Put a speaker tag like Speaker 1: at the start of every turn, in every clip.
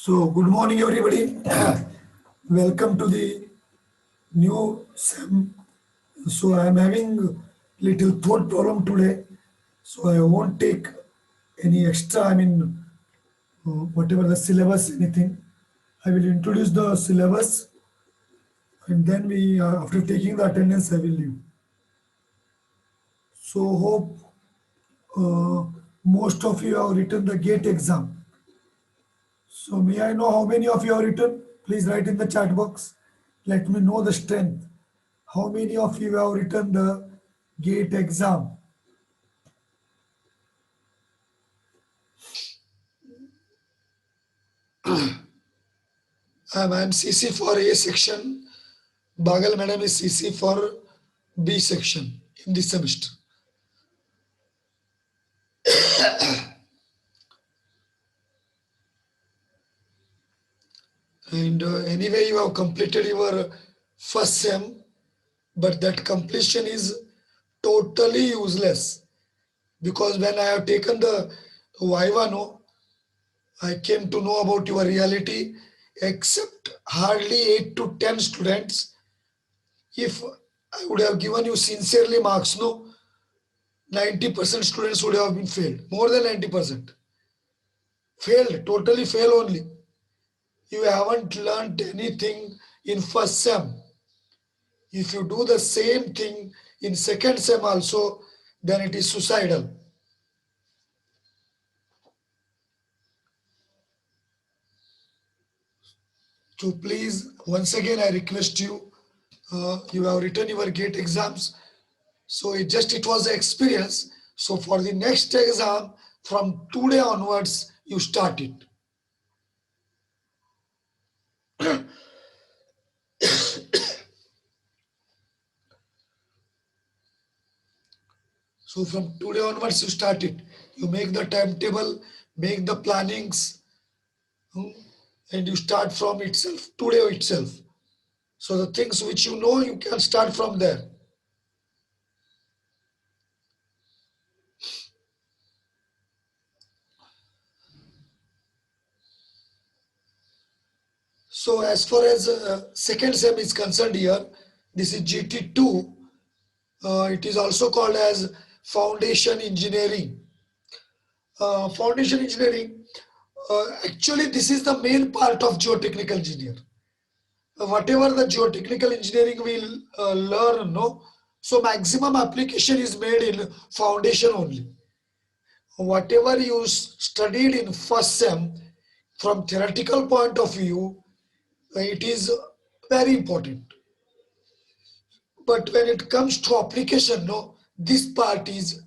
Speaker 1: So, good morning, everybody. Welcome to the new SEM. So, I am having little throat problem today. So, I won't take any extra. Whatever the syllabus, anything. I will introduce the syllabus, and then after taking the attendance, I will leave. So, hope uh, most of you have written the GATE exam. So, may I know how many of you have written? Please write in the chat box. Let me know the strength. How many of you have written the GATE exam? I'm CC for A section. Bagal madam is CC for B section in this semester. And anyway, you have completed your first sem, but that completion is totally useless because when I have taken the Viva, no, I came to know about your reality. Except hardly 8 to 10 students, if I would have given you sincerely marks, no, 90% students would have been failed. More than 90%. Failed, totally fail only. You haven't learned anything in first sem. If you do the same thing in second sem also, then it is suicidal. So please, once again, I request you, you have written your GATE exams. So it was an experience. So for the next exam, from today onwards, you start it. So from today onwards, you start it. You make the timetable, make the plannings, and you start from itself, today itself. So the things which you know, you can start from there. So as far as second sem is concerned here, this is GT2. It is also called as foundation engineering. Foundation engineering, actually this is the main part of geotechnical engineer. Whatever the geotechnical engineering will learn, no, so maximum application is made in foundation only. Whatever you studied in first sem, from theoretical point of view, it is very important. But when it comes to application, no, this part is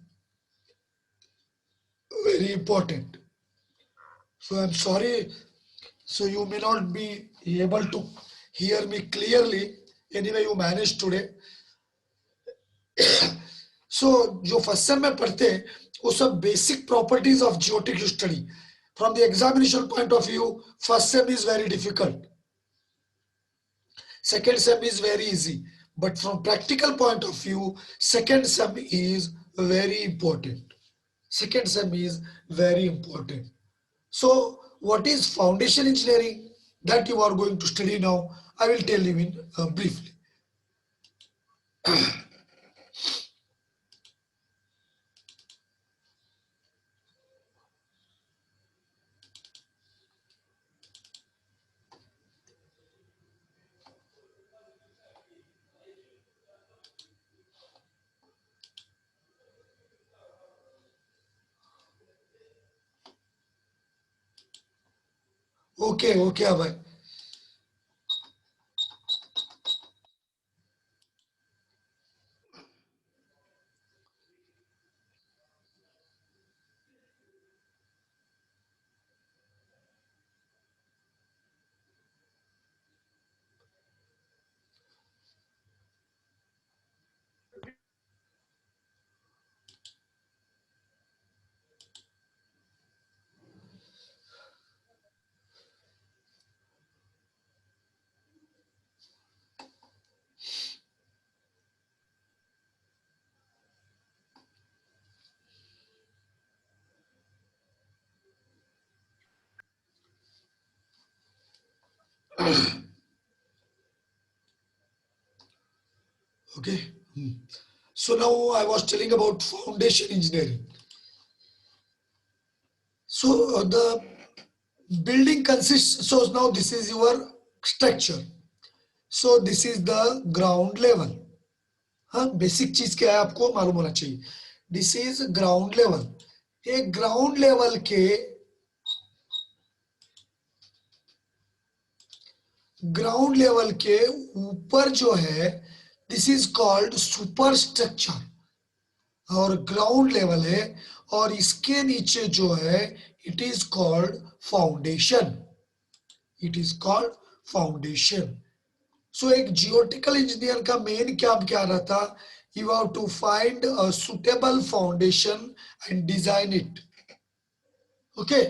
Speaker 1: very important. So I'm sorry, so you may not be able to hear me clearly. Anyway, you managed today. So जो first sem में पढ़ते हैं वो सब basic properties of geotech you study from the examination point of view first sem is very difficult second sem is very easy but from practical point of view second sem is very important. Second sem is very important. So what is foundation engineering that you are going to study now? I will tell you in briefly. Okay, okay, Abhay. Okay. So now I was telling about foundation engineering. So the building consists, so now this is your structure. So this is the ground level. हाँ, basic चीज क्या है आपको मालूम होना चाहिए. This is ground level. ये ground level के ऊपर जो है, this is called superstructure और ग्राउंड लेवल है. और इसके नीचे जो है, it is called foundation. It is called foundation. So एक जियोटिकल इंजीनियर का मेन काम क्या रहता? You have to find a suitable foundation and design it. Okay.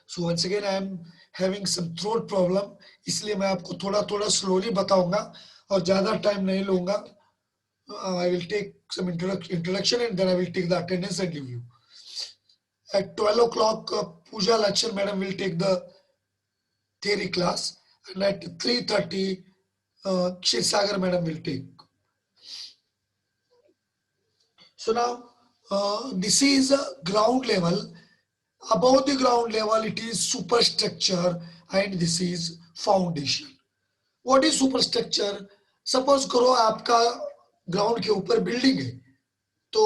Speaker 1: So once again I am having some throat problem, इसलिए मैं आपको थोड़ा थोड़ा स्लोली बताऊंगा और ज्यादा टाइम नहीं लूंगा. I will take some introduction and then I will take the attendance and give you. At 12 o'clock, Pooja Lakshan madam will take the theory class, and at 3:30, Kshirsagar madam will take. So now, this is ground level. Above the ground level, it is superstructure, and this is foundation. What is superstructure? Suppose करो आपका ground के ऊपर building है, तो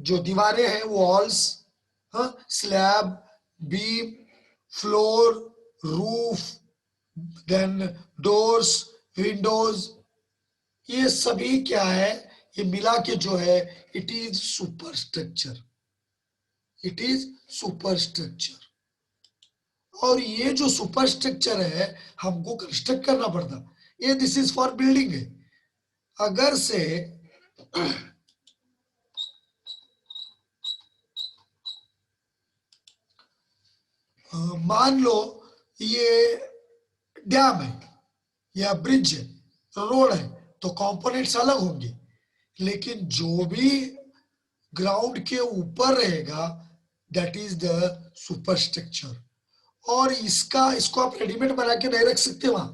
Speaker 1: जो दीवारें हैं, walls, हाँ, slab, beam, floor, roof, then doors, windows, ये सभी क्या है? ये मिला के जो है, it is superstructure. It is superstructure. और ये जो सुपरस्ट्रक्चर है, हमको कंस्ट्रक्ट करना पड़ता. ये दिस इज फॉर बिल्डिंग है. अगर से मान लो ये डैम है या ब्रिज है, रोड है, तो कंपोनेंट्स अलग होंगे. लेकिन जो भी ग्राउंड के ऊपर रहेगा, दैट इज द सुपरस्ट्रक्चर. और इसको आप रेडीमेड बना के नहीं रख सकते वहां.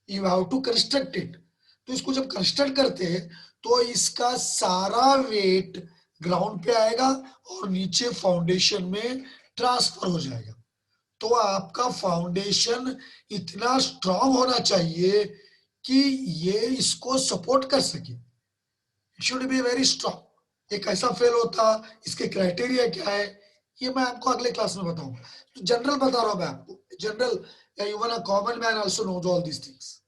Speaker 1: You have to construct it. तो इसको जब कंस्ट्रक्ट करते हैं, तो इसका सारा वेट ग्राउंड पे आएगा और नीचे फाउंडेशन में ट्रांसफर हो जाएगा. तो आपका फाउंडेशन इतना स्ट्रांग होना चाहिए कि ये इसको सपोर्ट कर सके. It should be very strong. ये कैसा फेल होता, इसके क्राइटेरिया क्या है, ये मैं आपको अगले क्लास में बताऊंगा. तो जनरल बता रहा हूं मैं आपको. General, even a common man also knows all these things.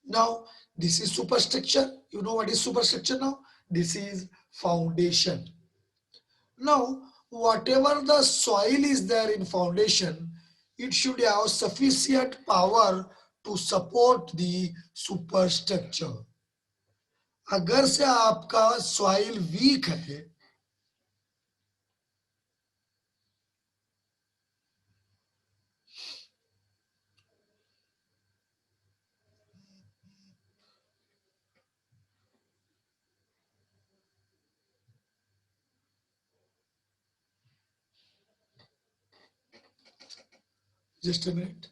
Speaker 1: Now, this is superstructure. You know what is superstructure now? This is foundation. Now, whatever the soil is there in foundation, it should have sufficient power to support the superstructure. अगर से आपका soil week है, just a minute.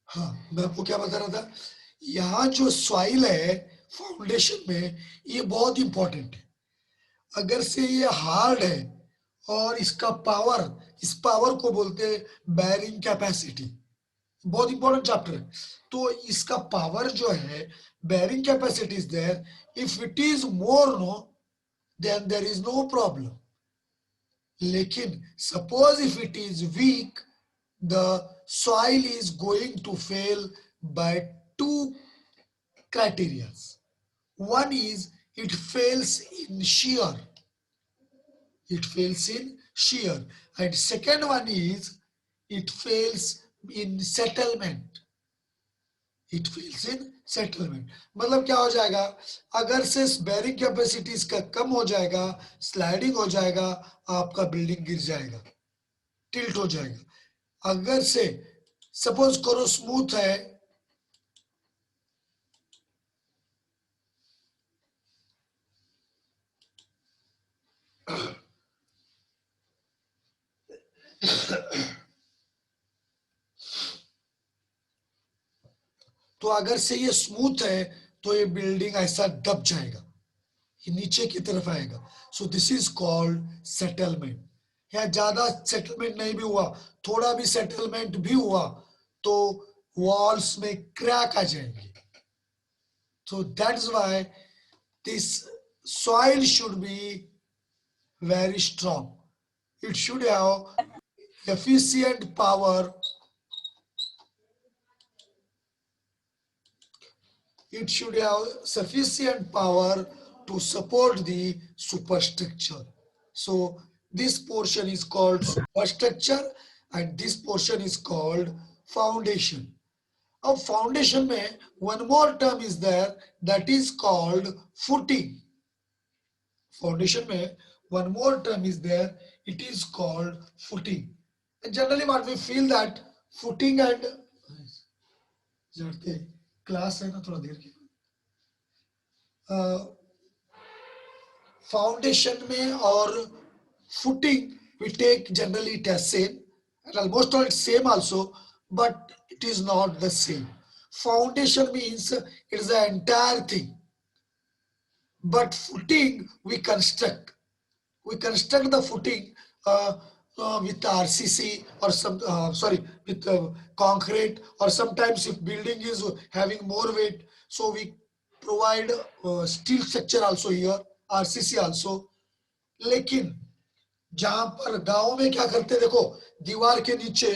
Speaker 1: हाँ, मैं आपको क्या बता रहा था, यहाँ जो सॉइल है फाउंडेशन में, ये बहुत इंपॉर्टेंट है. अगर से ये हार्ड है और इसका पावर, इस पावर को बोलते हैं बैरिंग कैपेसिटी. बहुत इंपॉर्टेंट चैप्टर है. तो इसका पावर जो है, bearing capacity is there. If it is more, no, then there is no problem. लेकिन suppose if it is weak, the soil is going to fail by two criteria. One is it fails in shear. It fails in shear. And second one is it fails in settlement. It fails in settlement मतलब क्या हो जाएगा, अगर से bearing capacity इसका कम हो जाएगा, sliding हो जाएगा, आपका बिल्डिंग गिर जाएगा, टिल्ट हो जाएगा। अगर से सपोज करो स्मूथ है, तो अगर से ये स्मूथ है तो ये बिल्डिंग ऐसा दब जाएगा, ये नीचे की तरफ आएगा। So this is called settlement. या ज्यादा सेटलमेंट नहीं भी हुआ, थोड़ा भी सेटलमेंट भी हुआ तो वॉल्स में क्रैक आ जाएंगे। So that's why this soil should be very strong. It should have efficient power. It should have sufficient power to support the superstructure. So this portion is called superstructure and this portion is called foundation. अब foundation में one more term is there that is called footing. Foundation में one more term is there, it is called footing. And generally what we feel that footing and जानते class है ना थोड़ा देर की, foundation में और footing we take generally it as same and almost all same also, but it is not the same. Foundation means it is the entire thing, but footing we construct the footing with RCC or some sorry with concrete, or sometimes if building is having more weight, so we provide steel structure also here, RCC also. लेकिन जहां पर गांव में क्या करते देखो, दीवार के नीचे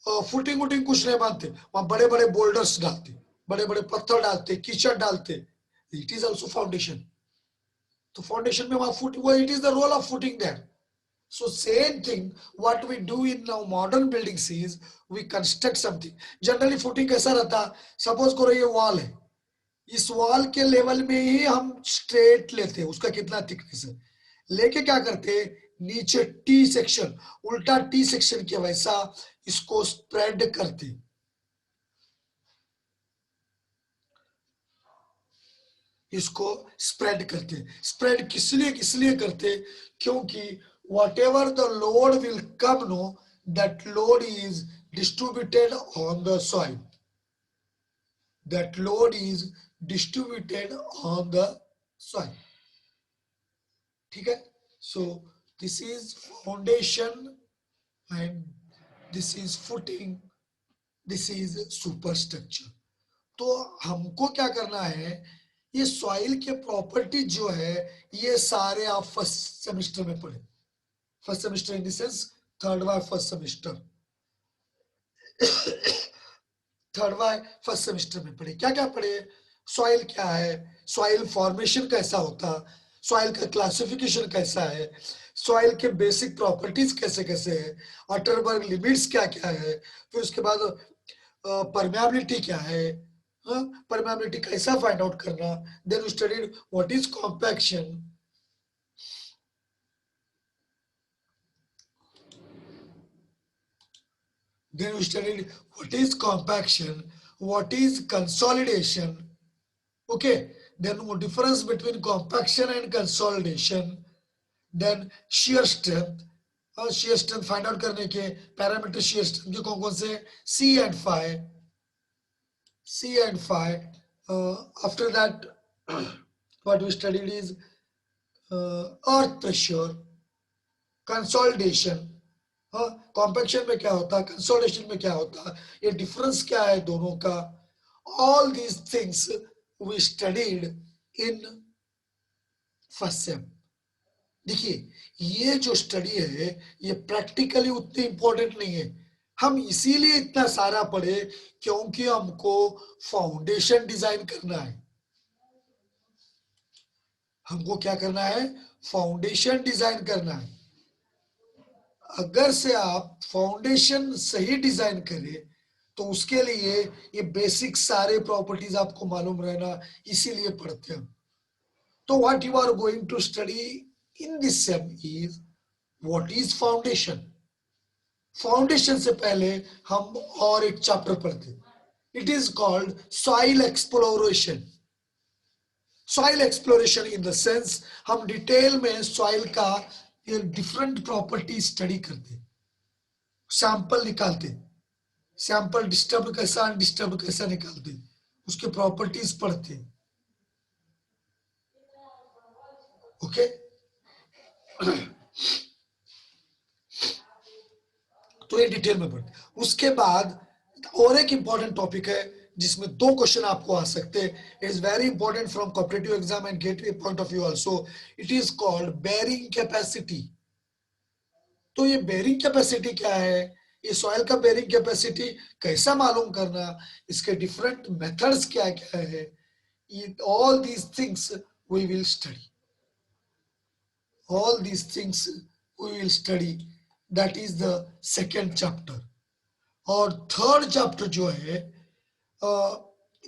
Speaker 1: फुटिंग वुटिंग कुछ नहीं बांधते, वहां बड़े बड़े बोल्डर्स डालते, बड़े बड़े पत्थर डालते, कीचड़ डालते, इट इज ऑल्सो फाउंडेशन। तो फाउंडेशन में वहां फुट वो it is the role of footing that. So same thing what we do in now modern buildings is we construct something. Generally footing कैसा रहता, सपोज करो ये वॉल है, इस वॉल के लेवल में ही हम स्ट्रेट लेते हैं, उसका कितना थिकनेस है, लेके क्या करते नीचे टी सेक्शन, उल्टा टी सेक्शन के वैसा इसको स्प्रेड करते। इसको स्प्रेड करते, स्प्रेड किस लिए करते, क्योंकि whatever the load will come, no, that load is distributed on the soil, that load is distributed on the soil, ठीक है। so this is foundation and this is footing, this is superstructure। तो हमको क्या करना है, ये soil के properties जो है ये सारे आप फर्स्ट सेमेस्टर में पढ़े, first semester in the sense third by first semester, third by first semester में पढ़े। क्या क्या पढ़े, सॉइल क्या है, सॉइल फॉर्मेशन कैसा होता, सॉइल का क्लासिफिकेशन कैसा है, सॉइल के बेसिक प्रॉपर्टीज कैसे कैसे है, अटरबर्ग लिमिट्स क्या क्या है, फिर उसके बाद परमेबिलिटी क्या है, परमेबिलिटी कैसा फाइंड आउट करना, then we studied what is compaction, then we studied what is compaction, what is consolidation, okay, then what difference between compaction and consolidation, then shear strength, shear strength find out करने के parameter shear strength के कौन कौन से, C and phi, C and phi, after that what we studied is earth pressure, consolidation, compaction में क्या होता है, कंसोलिडेशन में क्या होता है, ये डिफरेंस क्या है दोनों का, all these things we studied in first sem. देखिए ये जो स्टडी है ये प्रैक्टिकली उतनी इंपॉर्टेंट नहीं है, हम इसीलिए इतना सारा पढ़े क्योंकि हमको फाउंडेशन डिजाइन करना है। हमको क्या करना है, फाउंडेशन डिजाइन करना है। अगर से आप फाउंडेशन सही डिजाइन करें तो उसके लिए ये बेसिक सारे प्रॉपर्टीज आपको मालूम रहना इसीलिए पढ़ते हैं. तो what you are going to study in this sem is what is foundation. Foundation से पहले हम और एक चैप्टर पढ़ते. It is called soil exploration. Soil exploration in the sense हम डिटेल में सॉइल का डिफरेंट प्रॉपर्टी स्टडी करते, सैंपल निकालते, सैंपल डिस्टर्ब कैसा अनडिस्टर्ब कैसा निकालते, उसके प्रॉपर्टीज पढ़ते. ओके तो ये डिटेल में पढ़ते. उसके बाद और एक इंपॉर्टेंट टॉपिक है जिसमें 2 क्वेश्चन आपको आ सकते हैं. Is very important from competitive exam and gateway point of view also. It is called bearing capacity. तो ये बेयरिंग कैपेसिटी क्या है, ये सॉइल का बेयरिंग कैपेसिटी कैसा मालूम करना, इसके डिफरेंट मेथड्स क्या क्या है, all these things we will study. all these things we will study. That is the second chapter. और थर्ड चैप्टर जो है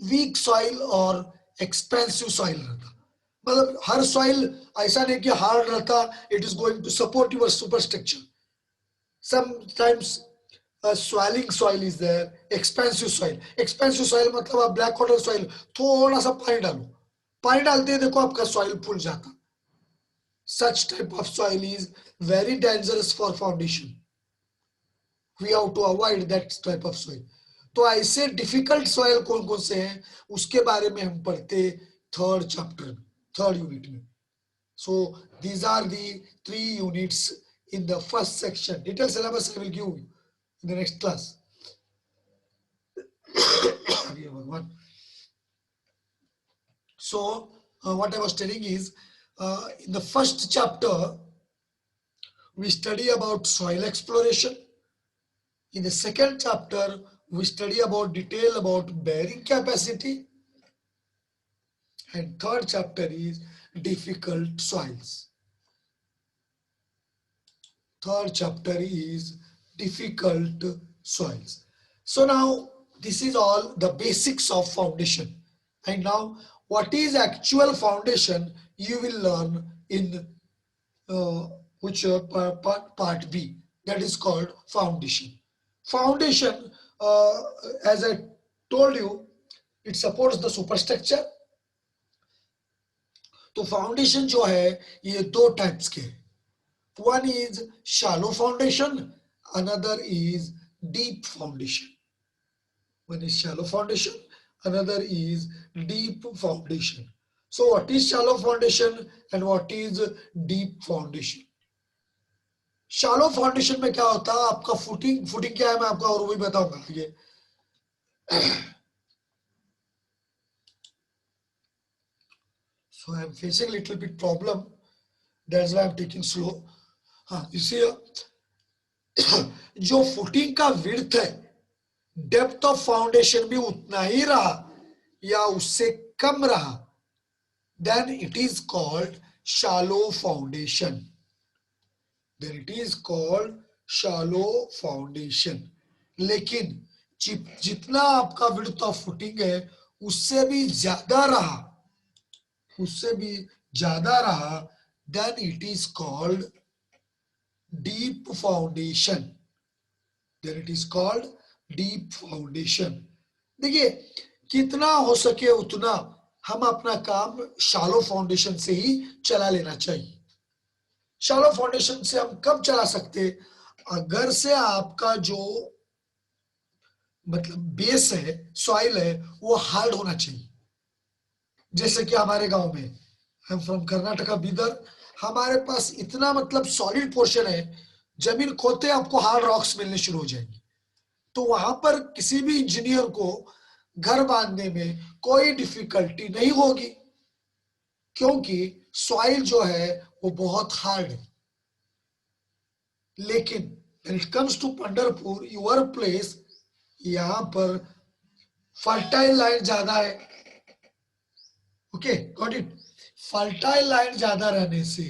Speaker 1: वीक सॉइल और एक्सपेंसिव सॉइल रहता. मतलब हर सॉइल ऐसा नहीं कि हार्ड रहता, it is going to support your superstructure. Sometimes swelling soil is there, expansive soil. expansive soil मतलब आप ब्लैक वाटर सॉइल थोड़ा सा पानी डालो, पानी डालते ही देखो आपका सॉइल फूल जाता. Such type of soil is very dangerous for foundation. We have to avoid that type of soil. तो ऐसे डिफिकल्ट सॉइल कौन कौन से हैं उसके बारे में हम पढ़ते थर्ड चैप्टर में, थर्ड यूनिट में. So these are the 3 units in the first section. Detailed syllabus I will give you in the next class. So what I was telling is in the first chapter we study about soil exploration. In the second chapter we study about detail about bearing capacity, and third chapter is difficult soils. Third chapter is difficult soils. So now this is all the basics of foundation, and now what is actual foundation you will learn in which part B, that is called foundation. Foundation as I told you, it supports the superstructure. तो foundation जो है ये 2 types के. One is shallow foundation, another is deep foundation. One is shallow foundation, another is deep foundation. So what is shallow foundation and what is deep foundation. Shallow foundation में क्या होता है, आपका फुटिंग क्या है मैं आपको और भी बताऊंगा ये. So I am facing a little bit problem, that's why I am taking slow. You see जो फुटिंग का विड्थ है, डेप्थ ऑफ फाउंडेशन भी उतना ही रहा या उससे कम रहा, then it is called shallow foundation. Then it is called shallow foundation. लेकिन जितना आपका विड्थ ऑफ फुटिंग है उससे भी ज्यादा रहा, उससे भी ज्यादा रहा, then it is called deep foundation. Then it is called deep foundation. देखिए कितना हो सके उतना हम अपना काम शैलो फाउंडेशन से ही चला लेना चाहिए. शैलो फाउंडेशन से हम कब चला सकते, अगर से आपका जो मतलब बेस है, सॉइल है, वो हार्ड होना चाहिए. जैसे कि हमारे गांव में, I am from Karnataka Bidar, हमारे पास इतना मतलब सॉलिड पोर्शन है, जमीन खोदते आपको हार्ड रॉक्स मिलने शुरू हो जाएंगे. तो वहां पर किसी भी इंजीनियर को घर बांधने में कोई डिफिकल्टी नहीं होगी, क्योंकि सॉइल जो है वो बहुत हार्ड है. लेकिन when it comes to Pandharpur, your place, यहाँ पर फर्टाइल लैंड ज्यादा है. Okay got it. Fertile land ज्यादा रहने से,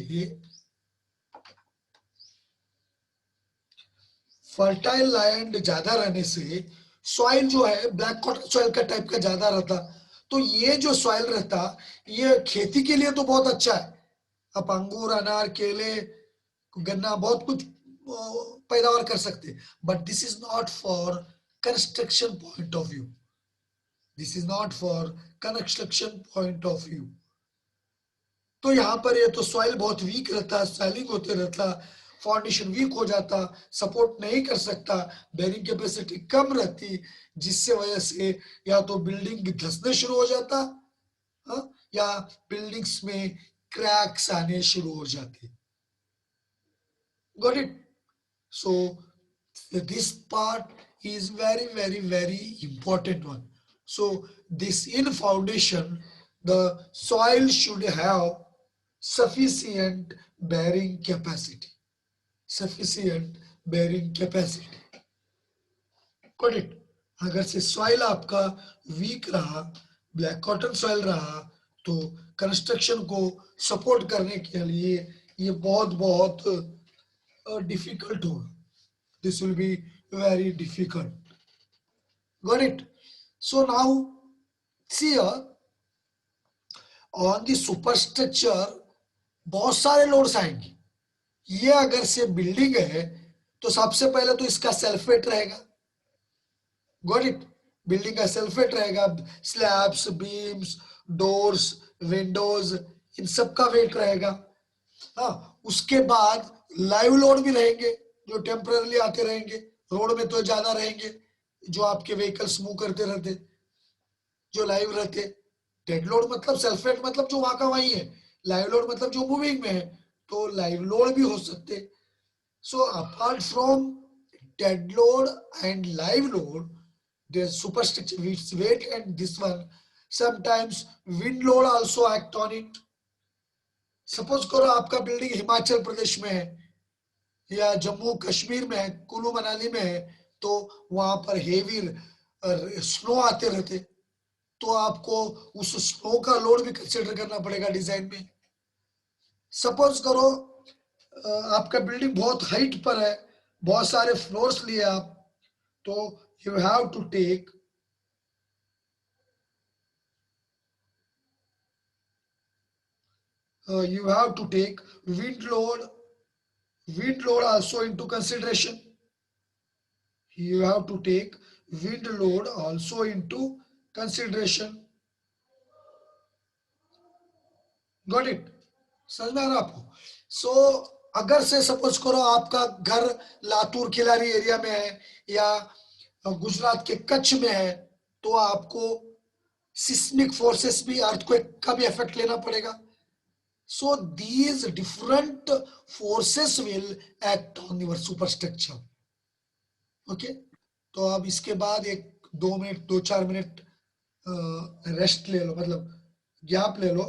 Speaker 1: फर्टाइल लैंड ज्यादा रहने से सॉइल जो है ब्लैक कॉटन सॉइल का टाइप का ज्यादा रहता, तो ये जो सॉइल रहता ये खेती के लिए तो बहुत अच्छा है। आप अंगूर, अनार, केले, गन्ना बहुत कुछ पैदावार कर सकते, but this is not for construction point of view. This is not for construction point of view. तो यहाँ पर ये तो सॉइल बहुत वीक रहता, सॉइलिंग होते रहता, फाउंडेशन वीक हो जाता, सपोर्ट नहीं कर सकता, बेरिंग कैपेसिटी कम रहती, जिससे वजह से या तो बिल्डिंग धंसने शुरू हो जाता, हाँ, या बिल्डिंग्स में क्रैक्स आने शुरू हो जाते। Got it? So this part is very very very important one. So this in foundation, the soil should have sufficient bearing capacity, sufficient bearing capacity. Got it? अगर से सॉइल आपका वीक रहा, black cotton soil रहा, तो construction को support करने के लिए ये बहुत बहुत डिफिकल्ट होगा। This will be very difficult. Got it? So now see here on the superstructure बहुत सारे लोड्स आएंगे। ये अगर से बिल्डिंग है तो सबसे पहले तो इसका सेल्फ वेट रहेगा। Got it? बिल्डिंग का सेल्फ वेट रहेगा, स्लैब्स, बीम्स, डोर्स, विंडोज, इन सब का वेट रहेगा। हाँ, उसके बाद लाइव लोड भी रहेंगे जो टेम्पररी आते रहेंगे, रोड में तो ज्यादा रहेंगे जो आपके व्हीकल्स मूव करते रहते, जो लाइव रहते। डेड लोड मतलब सेल्फ वेट मतलब जो वहां का वही है, लाइव लोड मतलब जो मूविंग में है, तो लाइव लोड भी हो सकते। So apart from dead load and live load, there's superstructure weight and this one sometimes wind load also act on it. Suppose करो आपका बिल्डिंग हिमाचल प्रदेश में है या जम्मू कश्मीर में है, कुल्लू मनाली में है, तो वहां पर हेवी स्नो आते रहते, तो आपको उस स्नो का लोड भी कंसिडर करना पड़ेगा डिजाइन में। सपोज करो आपका बिल्डिंग बहुत हाइट पर है, बहुत सारे फ्लोर्स लिए आप, तो you have to take wind load also into consideration. You have to take wind load also into consideration. Got it? समझ में आ रहा आपको? सो अगर से सपोज करो आपका घर लातूर खिलारी एरिया में है या गुजरात के कच्छ में है, तो आपको सिस्मिक फोर्सेस भी, अर्थक्वेक का भी इफेक्ट लेना पड़ेगा। So these different forces will act on your superstructure. Okay? तो अब इसके बाद एक 2 मिनट 2-4 मिनट रेस्ट ले लो, मतलब गैप ले लो,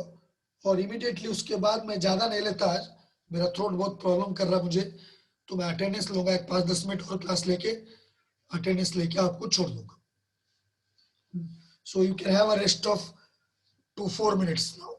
Speaker 1: और इमीडिएटली उसके बाद मैं ज्यादा नहीं लेता आज, मेरा थ्रोट बहुत प्रॉब्लम कर रहा मुझे, तो मैं अटेंडेंस लूंगा, एक 5-10 मिनट और क्लास लेके अटेंडेंस लेके आपको छोड़ दूंगा। So you can have a rest of 2-4 minutes now.